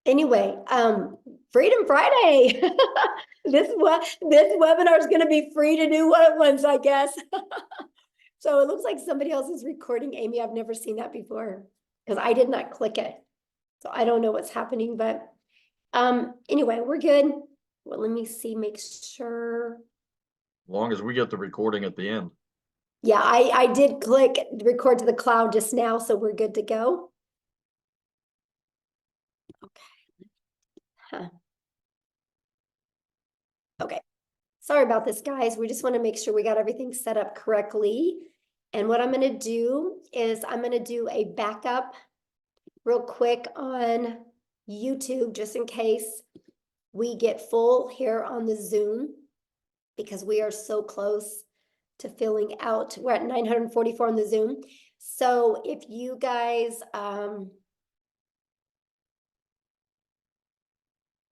Anyway, Freedom Friday. This webinar is going to be free to do what it wants, I guess. So it looks like somebody else is recording. Amy, I've never seen that before because I did not click it. So I don't know what's happening, but anyway, we're good. Well, let me see, make sure. As long as we get the recording at the end. Yeah, I did click record to the cloud just now, so we're good to go. Okay. Huh. Okay. Sorry about this, guys. We just want to make sure we got everything set up correctly. And what I'm going to do is I'm going to do a backup real quick on YouTube, just in case we get full here on the Zoom, because we are so close to filling out. We're at 944 on the Zoom. So if you guys,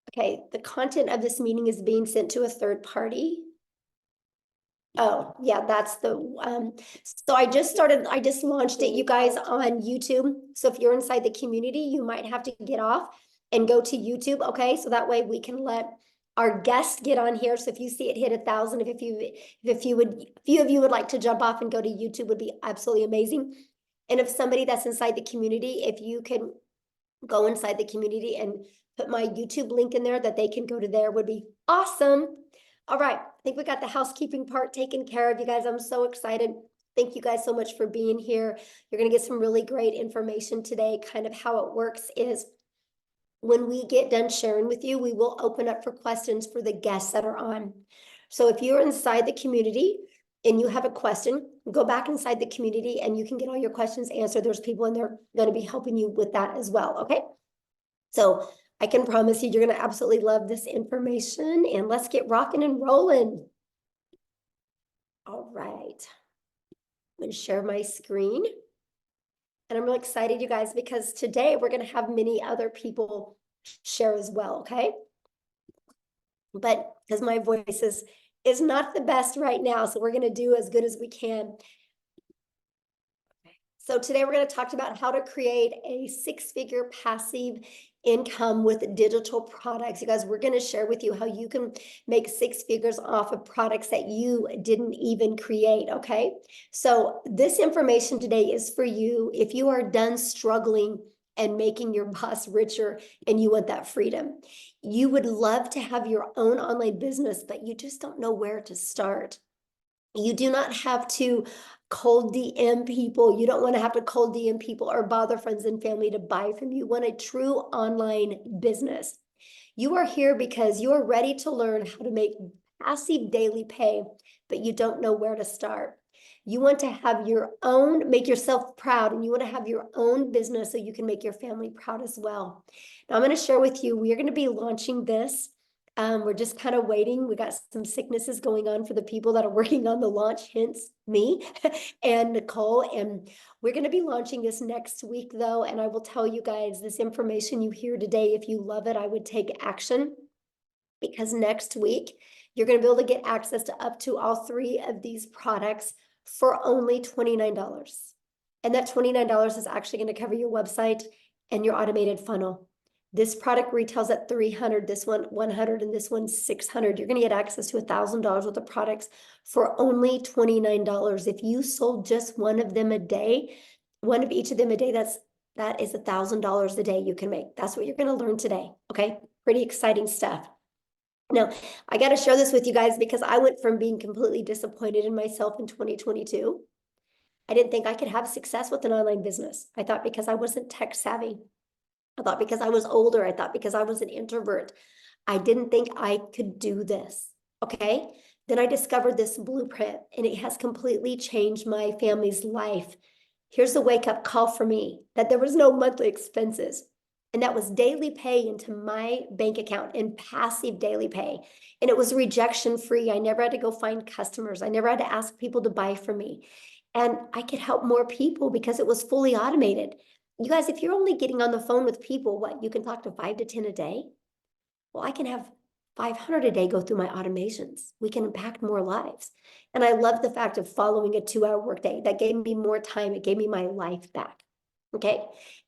okay, the content of this meeting is being sent to a third party. Oh, yeah, that's the, so I just launched it, you guys, on YouTube. So if you're inside the community, you might have to get off and go to YouTube, okay? So that way we can let our guests get on here. So if you see it hit 1,000, if a few of you would like to jump off and go to YouTube, would be absolutely amazing. And if somebody that's inside the community, if you can go inside the community and put my YouTube link in there that they can go to there, would be awesome. All right, I think we got the housekeeping part taken care of, you guys. I'm so excited. Thank you guys so much for being here. You're going to get some really great information today. Kind of how it works is when we get done sharing with you, we will open up for questions for the guests that are on. So if you're inside the community and you have a question, go back inside the community and you can get all your questions answered. There's people in there going to be helping you with that as well, okay? So I can promise you, you're going to absolutely love this information, and let's get rocking and rolling. All right. I'm going to share my screen. And I'm really excited, you guys, because today we're going to have many other people share as well, okay? But because my voice is not the best right now, so we're going to do as good as we can. So today we're going to talk about how to create a six-figure passive income with digital products. You guys, we're going to share with you how you can make 6 figures off of products that you didn't even create, okay? So this information today is for you if you are done struggling and making your boss richer and you want that freedom. You would love to have your own online business, but you just don't know where to start. You do not have to cold DM people. You don't want to have to cold DM people or bother friends and family to buy from you. You want a true online business. You are here because you are ready to learn how to make passive daily pay, but you don't know where to start. You want to have your own, make yourself proud, and you want to have your own business so you can make your family proud as well. Now, I'm going to share with you, we are going to be launching this. We're just kind of waiting. We got some sicknesses going on for the people that are working on the launch, hence me and Nicole. And we're going to be launching this next week, though. And I will tell you guys this information you hear today. If you love it, I would take action, because next week you're going to be able to get access to up to all 3 of these products for only $29. And that $29 is actually going to cover your website and your automated funnel. This product retails at $300, this one $100, and this one $600. You're going to get access to $1,000 worth of products for only $29. If you sold just one of them a day, one of each of them a day, that is $1,000 a day you can make. That's what you're going to learn today. Okay, pretty exciting stuff. Now, I got to share this with you guys because I went from being completely disappointed in myself in 2022. I didn't think I could have success with an online business. I thought because I wasn't tech savvy. I thought because I was older. I thought because I was an introvert. I didn't think I could do this, okay? Then I discovered this blueprint, and it has completely changed my family's life. Here's the wake-up call for me, that there was no monthly expenses. And that was daily pay into my bank account in passive daily pay. And it was rejection free. I never had to go find customers. I never had to ask people to buy from me. And I could help more people because it was fully automated. You guys, if you're only getting on the phone with people, what, you can talk to 5 to 10 a day? Well, I can have 500 a day go through my automations. We can impact more lives. And I love the fact of following a 2-hour workday. That gave me more time. It gave me my life back. Okay.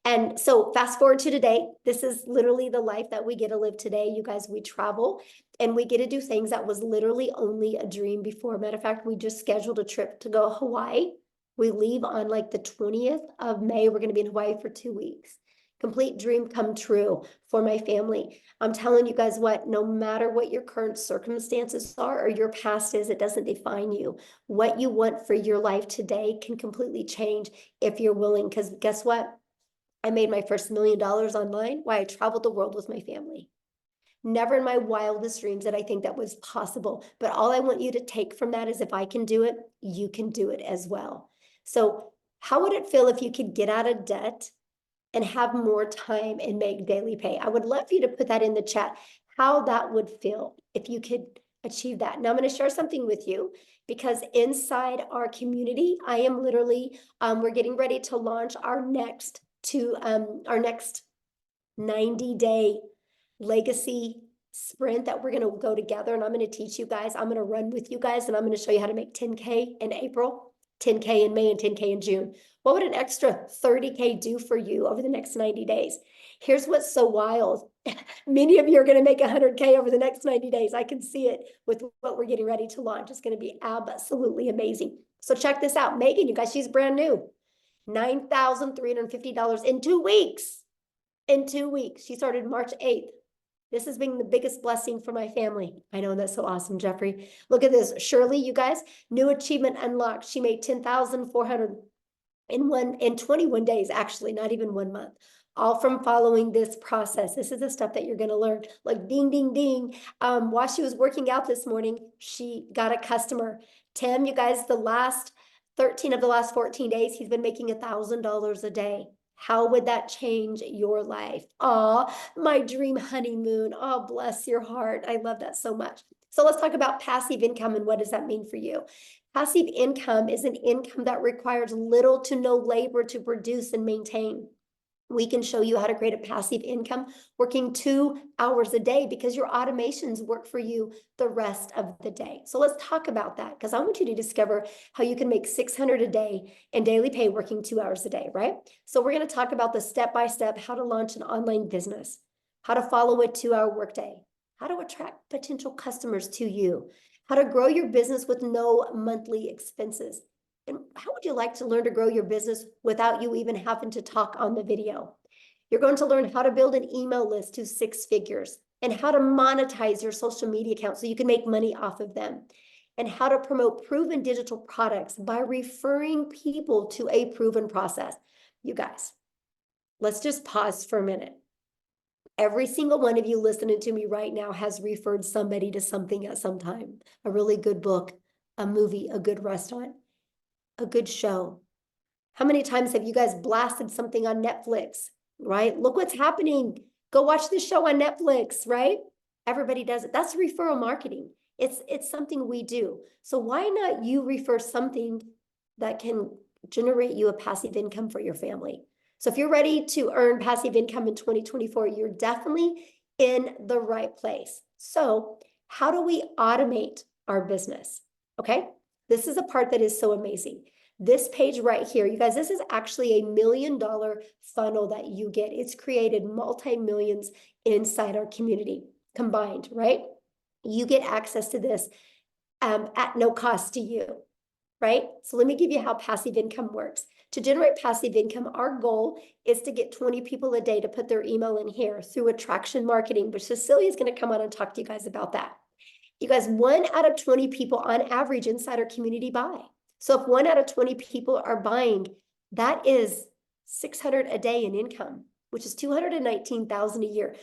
And so fast forward to today, this is literally the life that we get to live today. You guys, we travel and we get to do things that was literally only a dream before. Matter of fact, we just scheduled a trip to go Hawaii. We leave on like the 20th of May. We're going to be in Hawaii for 2 weeks. Complete dream come true for my family. I'm telling you guys what, no matter what your current circumstances are or your past is, it doesn't define you. What you want for your life today can completely change if you're willing, because guess what? I made my first $1 million online while I traveled the world with my family. Never in my wildest dreams did I think that was possible. But all I want you to take from that is if I can do it, you can do it as well. So how would it feel if you could get out of debt and have more time and make daily pay? I would love for you to put that in the chat, how that would feel if you could achieve that. Now I'm going to share something with you because inside our community, I am literally, we're getting ready to launch our next 90-day legacy sprint that we're going to go together. And I'm going to teach you guys, I'm going to run with you guys, and I'm going to show you how to make 10K in April, 10K in May, and 10K in June. What would an extra 30K do for you over the next 90 days? Here's what's so wild. Many of you are going to make 100K over the next 90 days. I can see it with what we're getting ready to launch. It's going to be absolutely amazing. So check this out. Megan, you guys, she's brand new. $9,350 in 2 weeks. In 2 weeks. She started March 8th. This has been the biggest blessing for my family. I know, that's so awesome, Jeffrey. Look at this. Shirley, you guys, new achievement unlocked. She made 10,400 in 21 days, actually, not even 1 month. All from following this process. This is the stuff that you're going to learn. Like ding, ding, ding. While she was working out this morning, she got a customer. Tim, you guys, the last 13 of the last 14 days, he's been making $1,000 a day. How would that change your life? Oh, my dream honeymoon. Oh, bless your heart. I love that so much. So let's talk about passive income and what does that mean for you? Passive income is an income that requires little to no labor to produce and maintain. We can show you how to create a passive income working 2 hours a day because your automations work for you the rest of the day. So let's talk about that because I want you to discover how you can make $600 a day in daily pay working 2 hours a day, right? So we're going to talk about the step-by-step how to launch an online business, how to follow a 2-hour workday, how to attract potential customers to you, how to grow your business with no monthly expenses. And how would you like to learn to grow your business without you even having to talk on the video? You're going to learn how to build an email list to 6 figures and how to monetize your social media accounts so you can make money off of them, and how to promote proven digital products by referring people to a proven process. You guys, let's just pause for a minute. Every single one of you listening to me right now has referred somebody to something at some time. A really good book, a movie, a good restaurant, a good show. How many times have you guys blasted something on Netflix, right? Look what's happening. Go watch this show on Netflix, right? Everybody does it. That's referral marketing. It's something we do. So why not you refer something that can generate you a passive income for your family? So if you're ready to earn passive income in 2024, you're definitely in the right place. So how do we automate our business? Okay, this is a part that is so amazing. This page right here, you guys, this is actually $1 million funnel that you get. It's created multi-millions inside our community combined, right? You get access to this at no cost to you, right? So let me give you how passive income works. To generate passive income, our goal is to get 20 people a day to put their email in here through attraction marketing, which Cecilia is going to come on and talk to you guys about that. You guys, 1 out of 20 people on average inside our community buy. So if 1 out of 20 people are buying, that is 600 a day in income, which is 219,000 a year.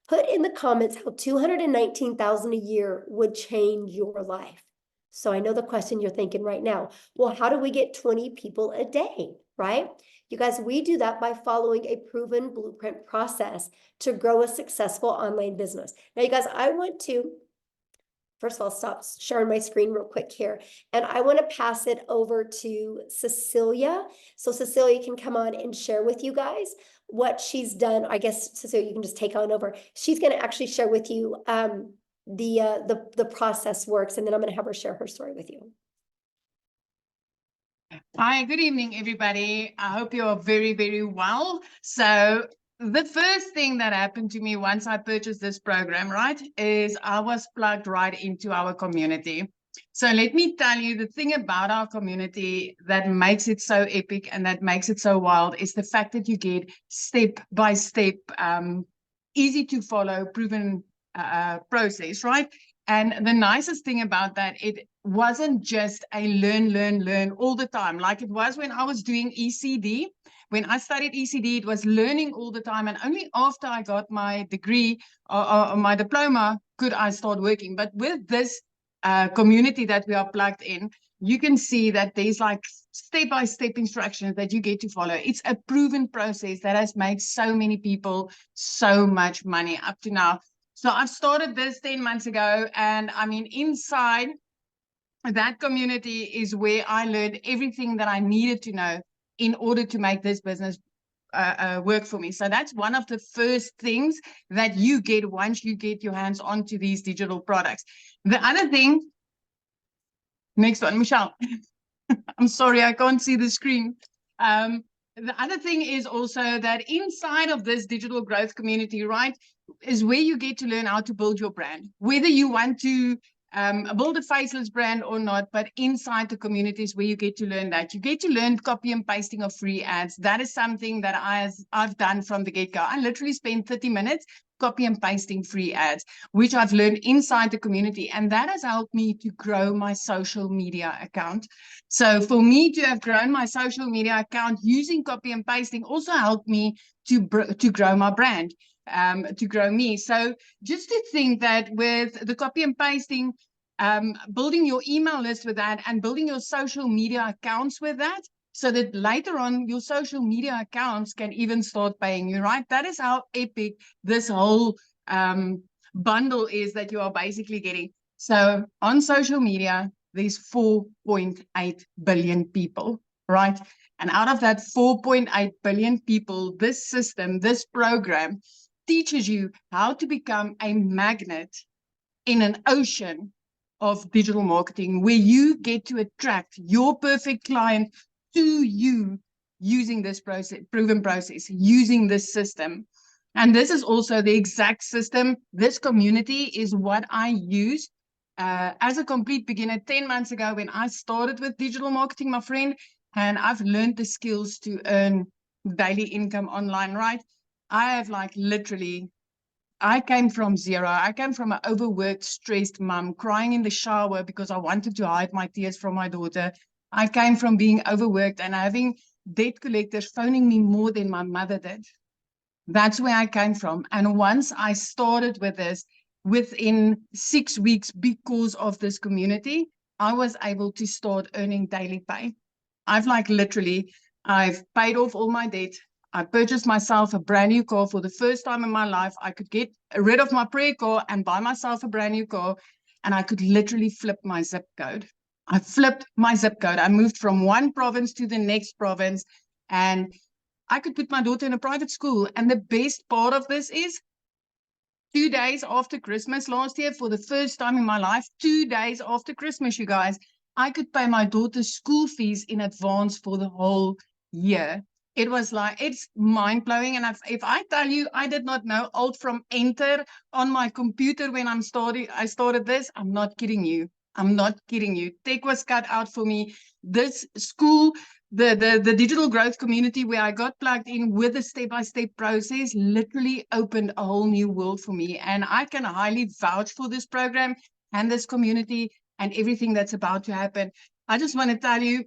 Put in the comments how 219,000 a year would change your life. So I know the question you're thinking right now, well, how do we get 20 people a day, right? You guys, we do that by following a proven blueprint process to grow a successful online business. Now, you guys, I want to first of all, stop sharing my screen real quick here. And I want to pass it over to Cecilia. So Cecilia can come on and share with you guys what she's done. I guess, Cecilia, you can just take on over. She's going to actually share with you the process works, and then I'm going to have her share her story with you. Hi, good evening, everybody. I hope you are very, very well. So the first thing that happened to me once I purchased this program, right, is I was plugged right into our community. So let me tell you, the thing about our community that makes it so epic and that makes it so wild is the fact that you get step by step, easy to follow, proven process, right? And the nicest thing about that, it wasn't just a learn all the time, like it was when I was doing ECD. When I studied ECD, it was learning all the time. And only after I got my degree or my diploma could I start working. But with this community that we are plugged in, you can see that there's like step-by-step instructions that you get to follow. It's a proven process that has made so many people so much money up to now. So I've started this 10 months ago, and I mean, inside that community is where I learned everything that I needed to know in order to make this business work for me. So that's one of the first things that you get once you get your hands onto these digital products. The other thing, next one, Michelle. I'm sorry, I can't see the screen. The other thing is also that inside of this digital growth community, right, is where you get to learn how to build your brand, whether you want to build a faceless brand or not, but inside the communities where you get to learn that. You get to learn copy and pasting of free ads. That is something that I've done from the get-go. I literally spent 30 minutes copy and pasting free ads, which I've learned inside the community. And that has helped me to grow my social media account. So for me to have grown my social media account using copy and pasting also helped me to grow my brand, to grow me. So just to think that with the copy and pasting, building your email list with that and building your social media accounts with that, so that later on your social media accounts can even start paying you, right? That is how epic this whole bundle is that you are basically getting. So on social media, there's 4.8 billion people, right? And out of that 4.8 billion people, this system, this program teaches you how to become a magnet in an ocean of digital marketing, where you get to attract your perfect client to you using this process, proven process, using this system. And this is also the exact system. This community is what I use as a complete beginner 10 months ago when I started with digital marketing, my friend, and I've learned the skills to earn daily income online, right? I have like literally, I came from zero. I came from an overworked, stressed mom, crying in the shower because I wanted to hide my tears from my daughter. I came from being overworked and having debt collectors phoning me more than my mother did. That's where I came from. And once I started with this, within 6 weeks, because of this community, I was able to start earning daily pay. I've like literally, I've paid off all my debt. I purchased myself a brand new car for the first time in my life. I could get rid of my pre car and buy myself a brand new car. And I could literally flip my zip code. I flipped my zip code. I moved from one province to the next province, and I could put my daughter in a private school. And the best part of this is 2 days after Christmas last year, for the first time in my life, 2 days after Christmas, you guys, I could pay my daughter's school fees in advance for the whole year. It was like, it's mind-blowing. And if I tell you, I did not know Alt from Enter on my computer when I started this, I'm not kidding you. I'm not kidding you. Tech was cut out for me. This school, the digital growth community where I got plugged in with a step-by-step process literally opened a whole new world for me. And I can highly vouch for this program and this community and everything that's about to happen. I just want to tell you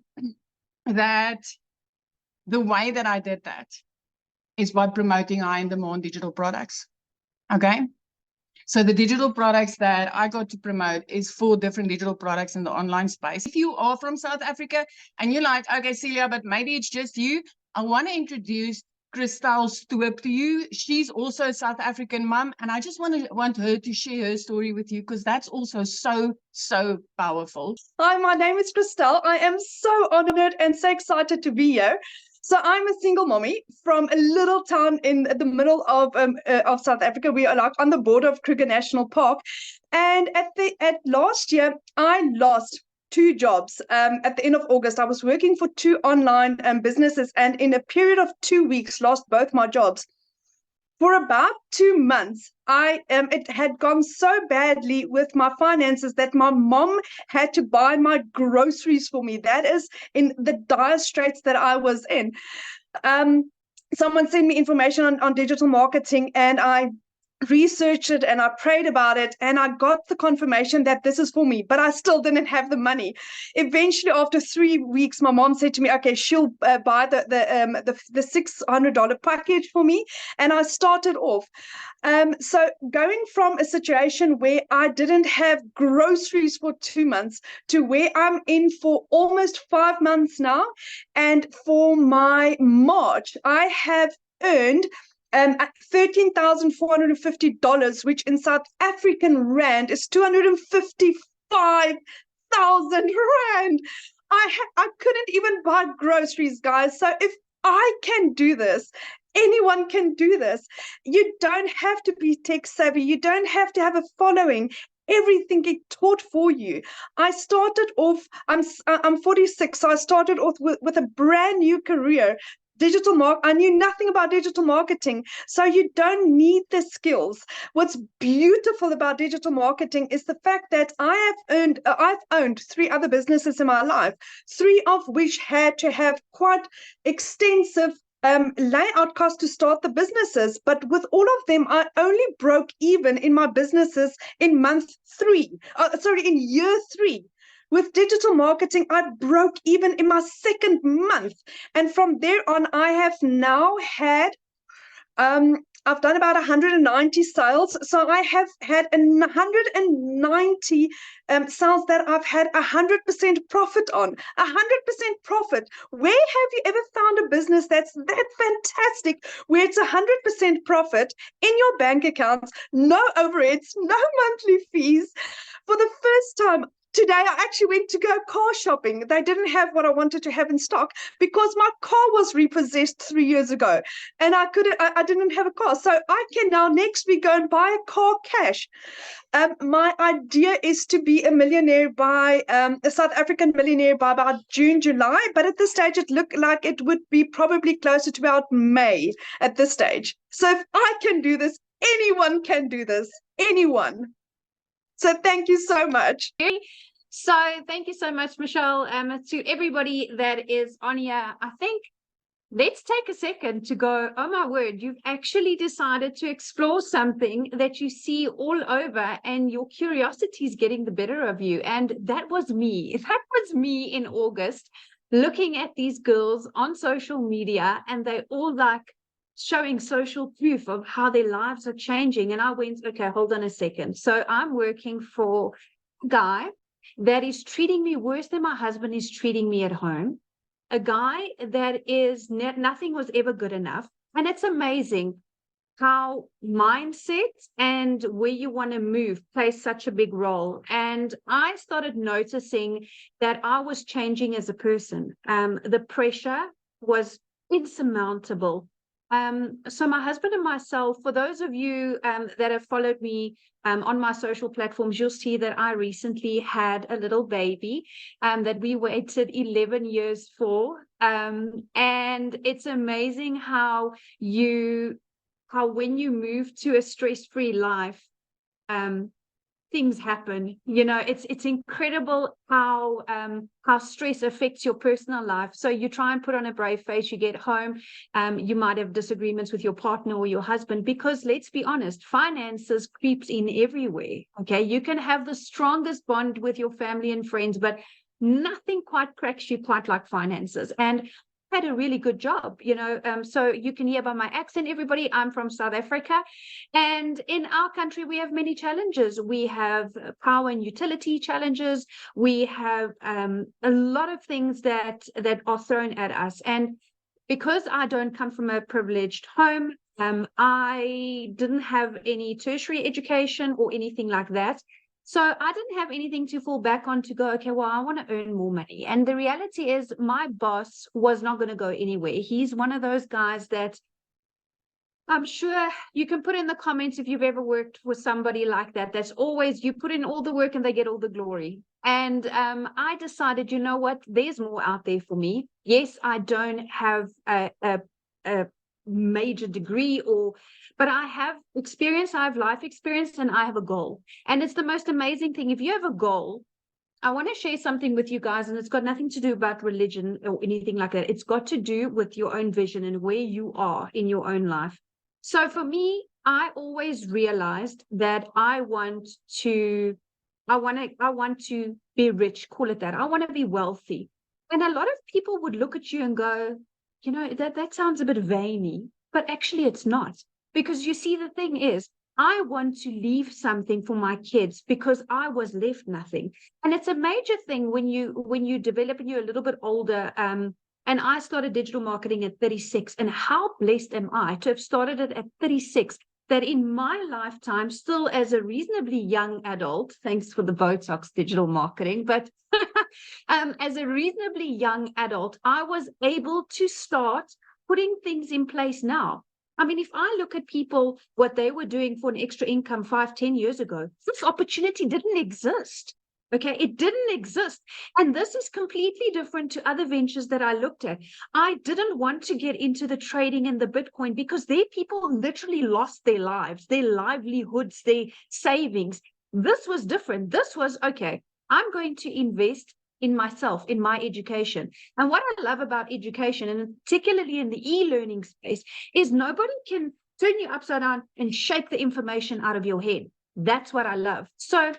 that the way that I did that is by promoting high-in-demand digital products. Okay? So the digital products that I got to promote is 4 different digital products in the online space. If you are from South Africa and you're like, okay, Celia, but maybe it's just you, I want to introduce Christelle Stoop to you. She's also a South African mom, and I just want her to share her story with you, because that's also so powerful. Hi, my name is Christelle. I am so honored and so excited to be here. So I'm a single mommy from a little town in the middle of South Africa. We are like on the border of Kruger National Park. And at last year, I lost two jobs. At the end of August, I was working for two online businesses, and in a period of 2 weeks, lost both my jobs. For about 2 months, it had gone so badly with my finances that my mom had to buy my groceries for me. That is in the dire straits that I was in. Someone sent me information on digital marketing, and I researched it and I prayed about it, and I got the confirmation that this is for me, but I still didn't have the money. Eventually, after 3 weeks, my mom said to me, okay, she'll buy the $600 package for me, and I started off. So going from a situation where I didn't have groceries for 2 months to where I'm in for almost 5 months now, and for my March, I have earned $13,450, which in South African rand is 255,000 rand. I couldn't even buy groceries, guys. So if I can do this, anyone can do this. You don't have to be tech savvy. You don't have to have a following. Everything get taught for you. I started off, I'm 46, so I started off with a brand new career. I knew nothing about digital marketing, so you don't need the skills. What's beautiful about digital marketing is the fact that I've owned 3 other businesses in my life, 3 of which had to have quite extensive layout costs to start the businesses. But with all of them, I only broke even in my businesses in in year 3. With digital marketing, I broke even in my 2nd month. And from there on, I have now had, I've done about 190 sales. So I have had 190 sales that I've had 100% profit on. 100% profit. Where have you ever found a business that's that fantastic, where it's 100% profit in your bank accounts, no overheads, no monthly fees? For the first time, today, I actually went to go car shopping. They didn't have what I wanted to have in stock because my car was repossessed 3 years ago, and I didn't have a car. So I can now next week go and buy a car cash. My idea is to be a millionaire a South African millionaire by about June, July. But at this stage, it looked like it would be probably closer to about May at this stage. So if I can do this, anyone can do this. Anyone. So thank you so much. So thank you so much, Michelle. To everybody that is on here, I think let's take a second to go, oh my word, you've actually decided to explore something that you see all over, and your curiosity is getting the better of you. And that was me. That was me in August, looking at these girls on social media, and they all like showing social proof of how their lives are changing. And I went, okay, hold on a second. So I'm working for a guy that is treating me worse than my husband is treating me at home. A guy that is nothing was ever good enough. And it's amazing how mindset and where you want to move plays such a big role. And I started noticing that I was changing as a person. The pressure was insurmountable. So my husband and myself, for those of you that have followed me on my social platforms, you'll see that I recently had a little baby that we waited 11 years for. And it's amazing how when you move to a stress-free life, things happen. You know, it's incredible how stress affects your personal life. So you try and put on a brave face, you get home, you might have disagreements with your partner or your husband, because let's be honest, finances creeps in everywhere. Okay, you can have the strongest bond with your family and friends, but nothing quite cracks you quite like finances. And had a really good job, you know, so you can hear by my accent, everybody, I'm from South Africa, and in our country we have many challenges. We have power and utility challenges. We have a lot of things that are thrown at us, and because I don't come from a privileged home, I didn't have any tertiary education or anything like that. So I didn't have anything to fall back on to go, okay, well, I want to earn more money. And the reality is my boss was not going to go anywhere. He's one of those guys that I'm sure you can put in the comments if you've ever worked with somebody like that. That's always, you put in all the work and they get all the glory. And I decided, you know what, there's more out there for me. Yes, I don't have a major degree but I have experience, I have life experience, and I have a goal. And it's the most amazing thing. If you have a goal, I want to share something with you guys, and it's got nothing to do about religion or anything like that. It's got to do with your own vision and where you are in your own life. So for me, I always realized that I want to be rich, call it that. I want to be wealthy. And a lot of people would look at you and go, you know, that sounds a bit vainy, but actually it's not. Because you see, the thing is, I want to leave something for my kids because I was left nothing. And it's a major thing when you develop and you're a little bit older. And I started digital marketing at 36. And how blessed am I to have started it at 36, that in my lifetime, still as a reasonably young adult, thanks for the Botox digital marketing, but as a reasonably young adult, I was able to start putting things in place now. I mean, if I look at people, what they were doing for an extra income 5-10 years ago, this opportunity didn't exist. Okay, it didn't exist. And this is completely different to other ventures that I looked at. I didn't want to get into the trading and the Bitcoin because their people literally lost their lives, their livelihoods, their savings. This was different. This was, okay, I'm going to invest in myself, in my education. And what I love about education, and particularly in the e-learning space, is nobody can turn you upside down and shake the information out of your head. That's what I love. So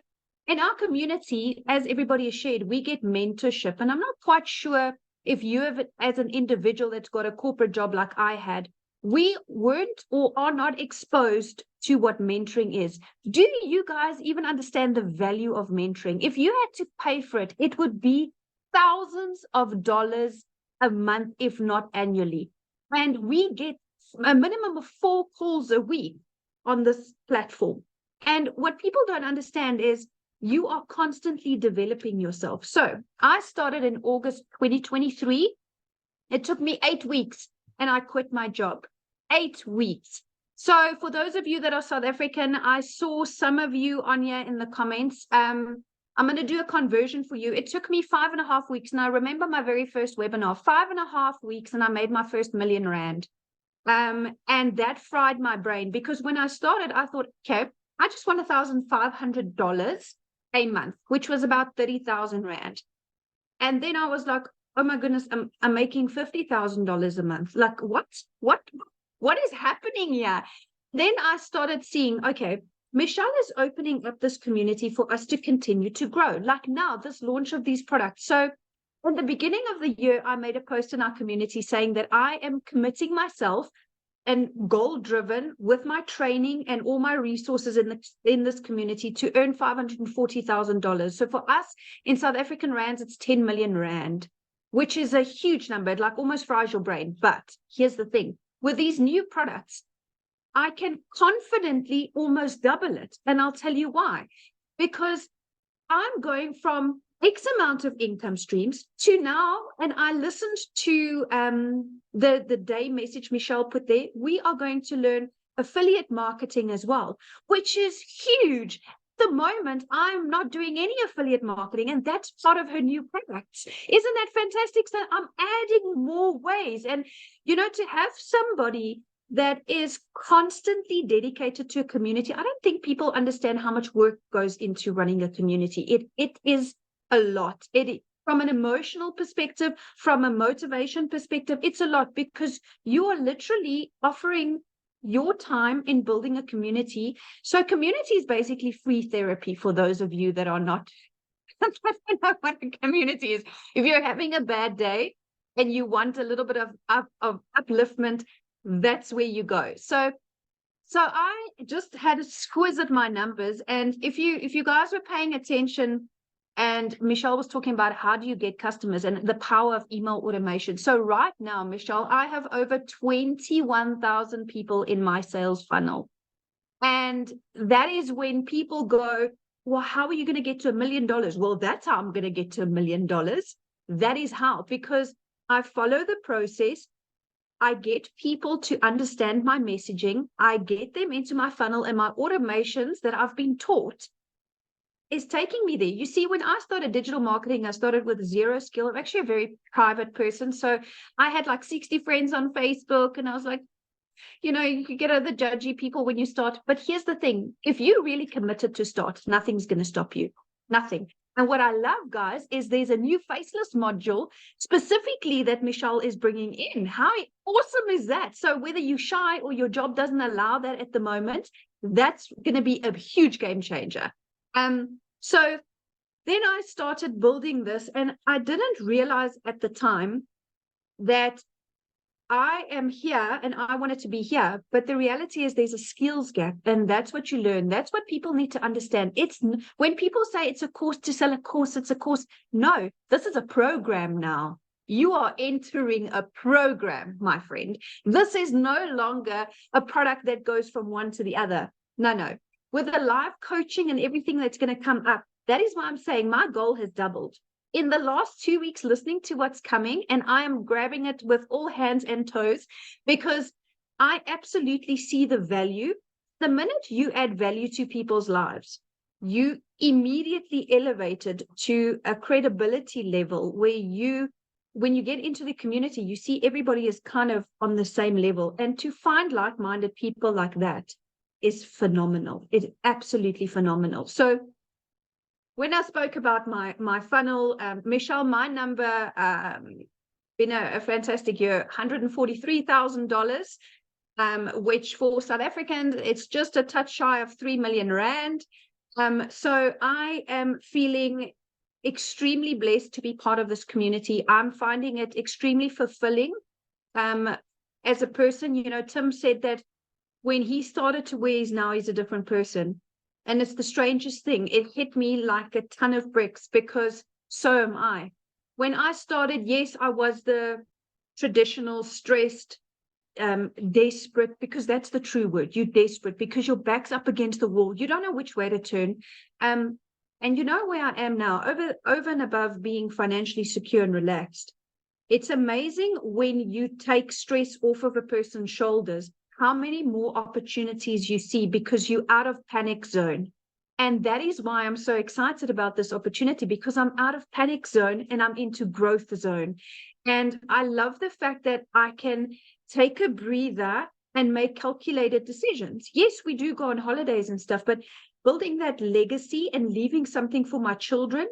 in our community, as everybody has shared, we get mentorship. And I'm not quite sure if you have, as an individual that's got a corporate job like I had, we weren't or are not exposed to what mentoring is. Do you guys even understand the value of mentoring? If you had to pay for it, it would be thousands of dollars a month, if not annually. And we get a minimum of 4 calls a week on this platform. And what people don't understand is you are constantly developing yourself. So I started in August 2023. It took me 8 weeks and I quit my job. 8 weeks. So for those of you that are South African, I saw some of you on here in the comments. I'm going to do a conversion for you. It took me 5.5 weeks. And I remember my very first webinar, 5.5 weeks, and I made my first R1 million. And that fried my brain because when I started, I thought, okay, I just want $1,500 a month, which was about 30,000 Rand. And then I was like, oh my goodness, I'm making $50,000 a month. Like, what is happening here? Then I started seeing, okay, Michelle is opening up this community for us to continue to grow. Like now, this launch of these products. So in the beginning of the year, I made a post in our community saying that I am committing myself and goal-driven with my training and all my resources in this community to earn $540,000. So for us in South African rands, it's 10 million Rand, which is a huge number. It like almost fries your brain. But here's the thing. With these new products, I can confidently almost double it. And I'll tell you why. Because I'm going from X amount of income streams to now, and I listened to the day message Michelle put there, we are going to learn affiliate marketing as well, which is huge. At the moment, I'm not doing any affiliate marketing, and that's part of her new products. Isn't that fantastic? So I'm adding more ways. And, you know, to have somebody that is constantly dedicated to a community, I don't think people understand how much work goes into running a community. It is a lot. From an emotional perspective, from a motivation perspective, it's a lot because you are literally offering your time in building a community. So community is basically free therapy for those of you that are not, I don't know what a community is. If you're having a bad day and you want a little bit of upliftment, that's where you go. So I just had a squiz at my numbers. And if you guys were paying attention, and Michelle was talking about how do you get customers and the power of email automation. So right now, Michelle, I have over 21,000 people in my sales funnel. And that is when people go, well, how are you going to get to $1 million? Well, that's how I'm going to get to $1 million. That is how, because I follow the process. I get people to understand my messaging. I get them into my funnel, and my automations that I've been taught is taking me there. You see, when I started digital marketing, I started with zero skill. I'm actually a very private person. So I had like 60 friends on Facebook, and I was like, you know, you could get other judgy people when you start. But here's the thing. If you're really committed to start, nothing's going to stop you. Nothing. And what I love, guys, is there's a new faceless module specifically that Michelle is bringing in. How awesome is that? So whether you're shy or your job doesn't allow that at the moment, that's going to be a huge game changer. So then I started building this, and I didn't realize at the time that I am here and I wanted to be here, but the reality is there's a skills gap, and that's what you learn. That's what people need to understand. It's when people say it's a course to sell a course, it's a course. No, this is a program now. You are entering a program, my friend. This is no longer a product that goes from one to the other. No. With the live coaching and everything that's going to come up, that is why I'm saying my goal has doubled. In the last 2 weeks, listening to what's coming, and I am grabbing it with all hands and toes, because I absolutely see the value. The minute you add value to people's lives, you immediately elevated to a credibility level where when you get into the community, you see everybody is kind of on the same level. And to find like-minded people like that is phenomenal. It's absolutely phenomenal. So when I spoke about my funnel, Michelle, my number, been a fantastic year, $143,000, which for South Africans, it's just a touch shy of 3 million rand. So I am feeling extremely blessed to be part of this community. I'm finding it extremely fulfilling. As a person, you know, Tim said that when he started to wear his now, he's a different person. And it's the strangest thing. It hit me like a ton of bricks, because so am I. When I started, yes, I was the traditional, stressed, desperate, because that's the true word. You're desperate because your back's up against the wall. You don't know which way to turn. And you know where I am now, over and above being financially secure and relaxed. It's amazing when you take stress off of a person's shoulders, how many more opportunities you see, because you're out of panic zone. And that is why I'm so excited about this opportunity, because I'm out of panic zone and I'm into growth zone. And I love the fact that I can take a breather and make calculated decisions. Yes, we do go on holidays and stuff, but building that legacy and leaving something for my children,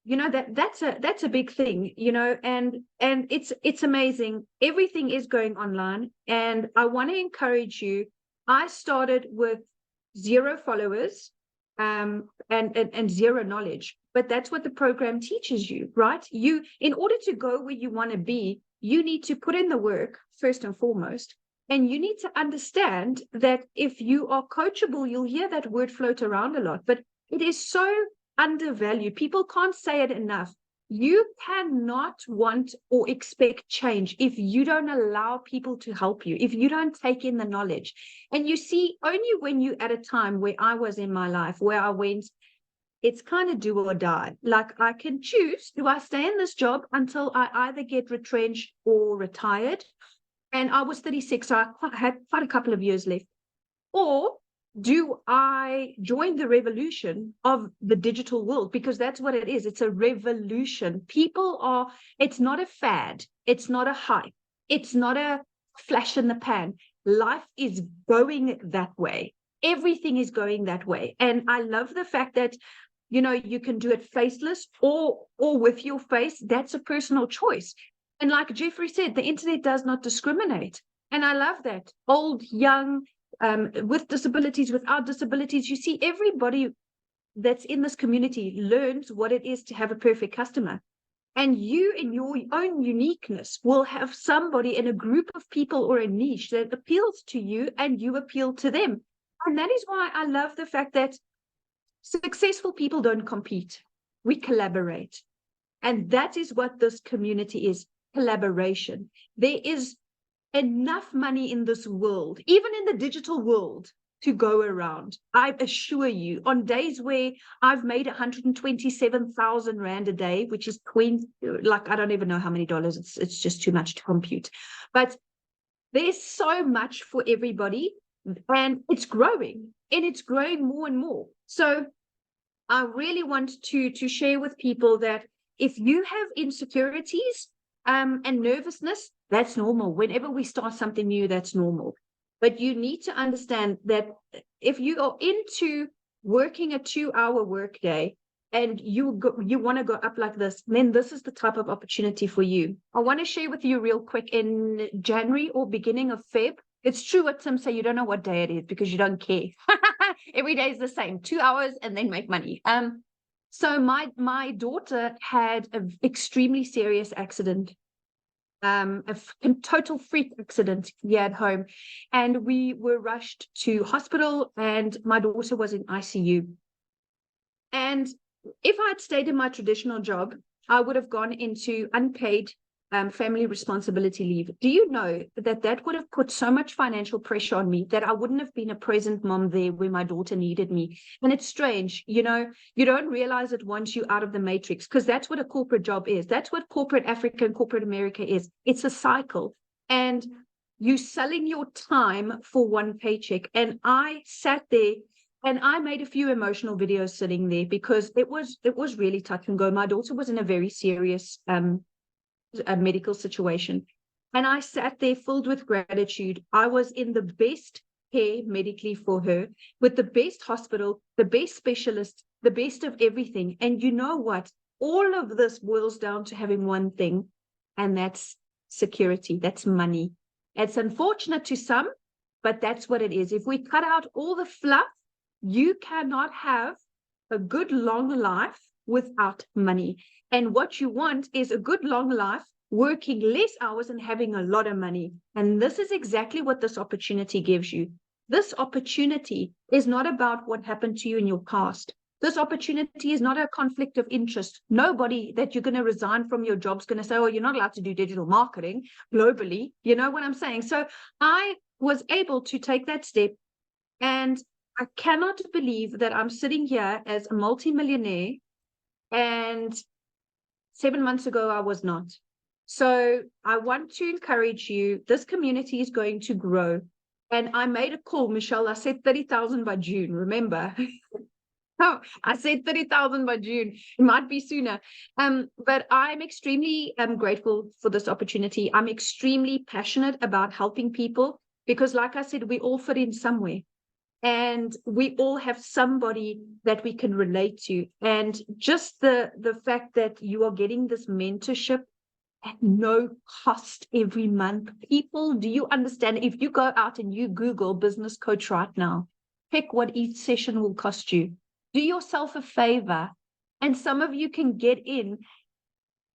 you know, that's a big thing, you know, and it's amazing. Everything is going online, and I want to encourage you. I started with 0 followers, and zero knowledge, but that's what the program teaches you, right? You, in order to go where you want to be, you need to put in the work first and foremost, and you need to understand that if you are coachable, you'll hear that word float around a lot, but it is so undervalued. People can't say it enough. You cannot want or expect change if you don't allow people to help you, if you don't take in the knowledge. And you see, only when you at a time where I was in my life, where I went, it's kind of do or die. Like, I can choose, do I stay in this job until I either get retrenched or retired? And I was 36, so I had quite a couple of years left. Or do I join the revolution of the digital world? Because that's what it is. It's a revolution. It's not a fad. It's not a hype. It's not a flash in the pan. Life is going that way. Everything is going that way. And I love the fact that, you know, you can do it faceless or with your face. That's a personal choice. And like Jeffrey said, the internet does not discriminate. And I love that. Old, young, with disabilities, without disabilities, you see everybody that's in this community learns what it is to have a perfect customer. And you, in your own uniqueness, will have somebody in a group of people or a niche that appeals to you, and you appeal to them. And that is why I love the fact that successful people don't compete. We collaborate. And that is what this community is, collaboration. There is enough money in this world, even in the digital world, to go around. I assure you, on days where I've made 127,000 Rand a day, which is I don't even know how many dollars, it's just too much to compute. But there's so much for everybody, and it's growing more and more. So I really want to share with people that if you have insecurities and nervousness, that's normal. Whenever we start something new, that's normal. But you need to understand that if you are into working a 2-hour workday and you want to go up like this, then this is the type of opportunity for you. I want to share with you real quick, in January or beginning of Feb. It's true what Tim say, you don't know what day it is because you don't care. Every day is the same, 2 hours and then make money. So my daughter had an extremely serious accident, a total freak accident here at home. And we were rushed to hospital and my daughter was in ICU. And if I had stayed in my traditional job, I would have gone into unpaid family responsibility leave. Do you know that would have put so much financial pressure on me that I wouldn't have been a present mom there when my daughter needed me? And it's strange, you know, you don't realize it once you're out of the matrix, because that's what a corporate job is. That's what corporate Africa and corporate America is. It's a cycle. And you selling your time for one paycheck. And I sat there and I made a few emotional videos sitting there because it was really touch and go. My daughter was in a very serious a medical situation. And I sat there filled with gratitude. I was in the best care medically for her, with the best hospital, the best specialist, the best of everything. And you know what? All of this boils down to having one thing, and that's security. That's money. It's unfortunate to some, but that's what it is. If we cut out all the fluff, you cannot have a good long life without money. And what you want is a good long life, working less hours and having a lot of money. And this is exactly what this opportunity gives you. This opportunity is not about what happened to you in your past. This opportunity is not a conflict of interest. Nobody that you're going to resign from your job is going to say, oh, you're not allowed to do digital marketing globally. You know what I'm saying? So I was able to take that step, and I cannot believe that I'm sitting here as a multimillionaire, and 7 months ago, I was not. So I want to encourage you. This community is going to grow. And I made a call, Michelle. I said 30,000 by June, remember? Oh, I said 30,000 by June. It might be sooner. But I'm extremely grateful for this opportunity. I'm extremely passionate about helping people because, like I said, we all fit in somewhere. And we all have somebody that we can relate to. And just the fact that you are getting this mentorship at no cost every month. People, do you understand? If you go out and you Google business coach right now, pick what each session will cost you. Do yourself a favor. And some of you can get in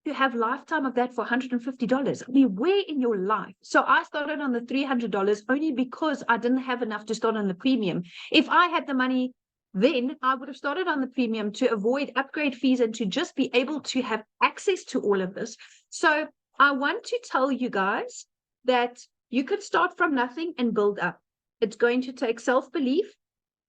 to have lifetime of that for $150. I mean, where in your life? So I started on the $300 only because I didn't have enough to start on the premium. If I had the money then, I would have started on the premium to avoid upgrade fees and to just be able to have access to all of this. So I want to tell you guys that you could start from nothing and build up. It's going to take self-belief,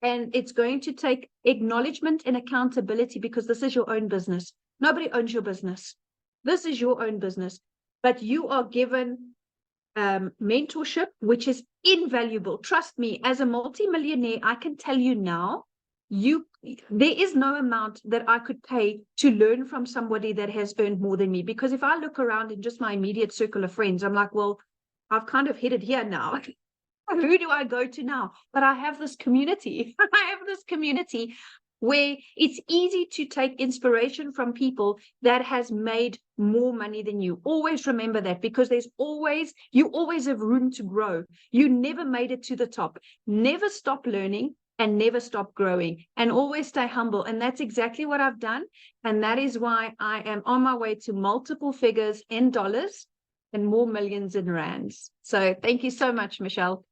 and it's going to take acknowledgement and accountability, because this is your own business. Nobody owns your business. This is your own business, but you are given mentorship, which is invaluable. Trust me, as a multimillionaire, I can tell you now, there is no amount that I could pay to learn from somebody that has earned more than me. Because if I look around in just my immediate circle of friends, I'm like, well, I've kind of hit it here now. Who do I go to now? But I have this community. I have this community where it's easy to take inspiration from people that has made more money than you. Always remember that, because you always have room to grow. You never made it to the top. Never stop learning and never stop growing, and always stay humble. And that's exactly what I've done. And that is why I am on my way to multiple figures in dollars and more millions in rands. So thank you so much, Michelle.